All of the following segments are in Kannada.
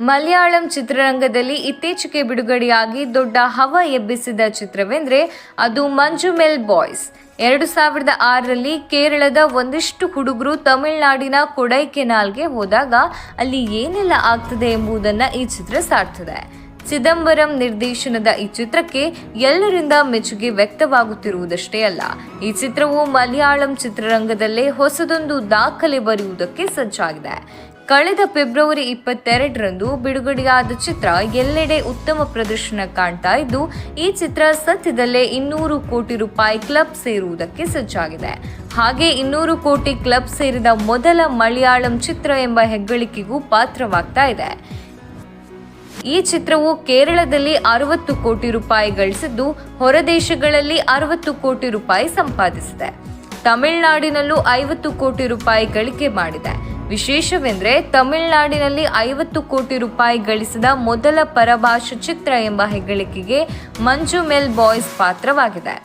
ಮಲಯಾಳಂ ಚಿತ್ರರಂಗದಲ್ಲಿ ಇತ್ತೀಚೆಗೆ ಬಿಡುಗಡೆಯಾಗಿ ದೊಡ್ಡ ಹವಾ ಎಬ್ಬಿಸಿದ ಚಿತ್ರವೆಂದರೆ ಅದು ಮಂಜುಮೆಲ್ ಬಾಯ್ಸ್. 2006ರಲ್ಲಿ ಕೇರಳದ ಒಂದಿಷ್ಟು ಹುಡುಗರು ತಮಿಳುನಾಡಿನ ಕೊಡೈಕೆನಾಲ್ಗೆ ಹೋದಾಗ ಅಲ್ಲಿ ಏನೆಲ್ಲ ಆಗ್ತದೆ ಎಂಬುದನ್ನು ಈ ಚಿತ್ರ ಸಾರ್ತದೆ. ಚಿದಂಬರಂ ನಿರ್ದೇಶನದ ಈ ಚಿತ್ರಕ್ಕೆ ಎಲ್ಲರಿಂದ ಮೆಚ್ಚುಗೆ ವ್ಯಕ್ತವಾಗುತ್ತಿರುವುದಷ್ಟೇ ಅಲ್ಲ, ಈ ಚಿತ್ರವು ಮಲಯಾಳಂ ಚಿತ್ರರಂಗದಲ್ಲೇ ಹೊಸದೊಂದು ದಾಖಲೆ ಬರೆಯುವುದಕ್ಕೆ ಸಜ್ಜಾಗಿದೆ. ಕಳೆದ ಫೆಬ್ರವರಿ 22ರಂದು ಬಿಡುಗಡೆಯಾದ ಚಿತ್ರ ಎಲ್ಲೆಡೆ ಉತ್ತಮ ಪ್ರದರ್ಶನ ಕಾಣ್ತಾ ಇದ್ದು, ಈ ಚಿತ್ರ ಸದ್ಯದಲ್ಲೇ 200 ಕೋಟಿ ರೂಪಾಯಿ ಕ್ಲಬ್ ಸೇರುವುದಕ್ಕೆ ಸಜ್ಜಾಗಿದೆ. ಹಾಗೆ 200 ಕೋಟಿ ಕ್ಲಬ್ ಸೇರಿದ ಮೊದಲ ಮಲಯಾಳಂ ಚಿತ್ರ ಎಂಬ ಹೆಗ್ಗಳಿಕೆಗೂ ಪಾತ್ರವಾಗ್ತಾ ಇದೆ. ಈ ಚಿತ್ರವು ಕೇರಳದಲ್ಲಿ 60 ಕೋಟಿ ರೂಪಾಯಿ ಗಳಿಸಿದ್ದು, ಹೊರದೇಶಗಳಲ್ಲಿ 60 ಕೋಟಿ ರೂಪಾಯಿ ಸಂಪಾದಿಸಿದೆ. ತಮಿಳುನಾಡಿನಲ್ಲೂ 50 ಕೋಟಿ ರೂಪಾಯಿ ಗಳಿಕೆ ಮಾಡಿದೆ. ವಿಶೇಷವೆಂದರೆ ತಮಿಳುನಾಡಿನಲ್ಲಿ 50 ಕೋಟಿ ರೂಪಾಯಿ ಗಳಿಸಿದ ಮೊದಲ ಪರಭಾಷಾ ಚಿತ್ರ ಎಂಬ ಹೆಗ್ಗಳಿಕೆಗೆ ಮಂಜುಮೆಲ್ ಬಾಯ್ಸ್ ಪಾತ್ರವಾಗಿದೆ.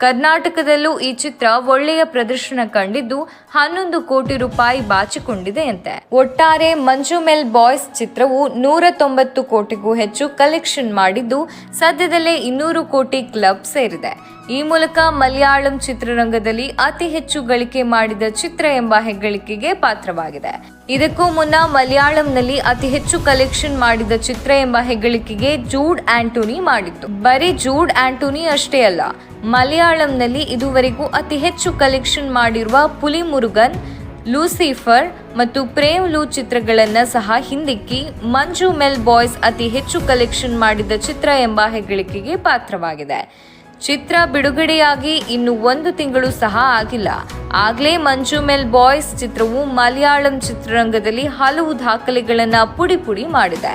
ಕರ್ನಾಟಕದಲ್ಲೂ ಈ ಚಿತ್ರ ಒಳ್ಳೆಯ ಪ್ರದರ್ಶನ ಕಂಡಿದ್ದು 11 ಕೋಟಿ ರೂಪಾಯಿ ಬಾಚಿಕೊಂಡಿದೆಯಂತೆ. ಒಟ್ಟಾರೆ ಮಂಜುಮೆಲ್ ಬಾಯ್ಸ್ ಚಿತ್ರವು 190 ಕೋಟಿಗೂ ಹೆಚ್ಚು ಕಲೆಕ್ಷನ್ ಮಾಡಿದ್ದು, ಸದ್ಯದಲ್ಲೇ 200 ಕೋಟಿ ಕ್ಲಬ್ ಸೇರಿದೆ. ಈ ಮೂಲಕ ಮಲಯಾಳಂ ಚಿತ್ರರಂಗದಲ್ಲಿ ಅತಿ ಹೆಚ್ಚು ಗಳಿಕೆ ಮಾಡಿದ ಚಿತ್ರ ಎಂಬ ಹೆಗ್ಗಳಿಕೆಗೆ ಪಾತ್ರವಾಗಿದೆ. ಇದಕ್ಕೂ ಮುನ್ನ ಮಲಯಾಳಂನಲ್ಲಿ ಅತಿ ಹೆಚ್ಚು ಕಲೆಕ್ಷನ್ ಮಾಡಿದ ಚಿತ್ರ ಎಂಬ ಹೆಗ್ಗಳಿಕೆಗೆ ಜೂಡ್ ಆಂಟೋನಿ ಮಾಡಿತ್ತು. ಬರೀ ಜೂಡ್ ಆಂಟೋನಿ ಅಷ್ಟೇ ಅಲ್ಲ, ಮಲಯಾಳಂನಲ್ಲಿ ಇದುವರೆಗೂ ಅತಿ ಹೆಚ್ಚು ಕಲೆಕ್ಷನ್ ಮಾಡಿರುವ ಪುಲಿ ಮುರುಗನ್, ಲೂಸಿಫರ್ ಮತ್ತು ಪ್ರೇಮ್ ಲೂ ಚಿತ್ರಗಳನ್ನು ಸಹ ಹಿಂದಿಕ್ಕಿ ಮಂಜುಮೆಲ್ ಬಾಯ್ಸ್ ಅತಿ ಹೆಚ್ಚು ಕಲೆಕ್ಷನ್ ಮಾಡಿದ ಚಿತ್ರ ಎಂಬ ಹೆಗ್ಗಳಿಕೆಗೆ ಪಾತ್ರವಾಗಿದೆ. ಚಿತ್ರ ಬಿಡುಗಡೆಯಾಗಿ ಇನ್ನು 1 ತಿಂಗಳು ಸಹ ಆಗಿಲ್ಲ, ಆಗಲೇ ಮಂಜುಮೆಲ್ ಬಾಯ್ಸ್ ಚಿತ್ರವು ಮಲಯಾಳಂ ಚಿತ್ರರಂಗದಲ್ಲಿ ಹಲವು ದಾಖಲೆಗಳನ್ನು ಪುಡಿ ಮಾಡಿದೆ.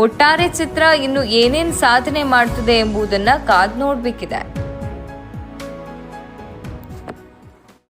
ಒಟ್ಟಾರೆ ಚಿತ್ರ ಇನ್ನು ಏನೇನು ಸಾಧನೆ ಮಾಡ್ತದೆ ಎಂಬುದನ್ನು ಕಾದು ನೋಡಬೇಕಿದೆ.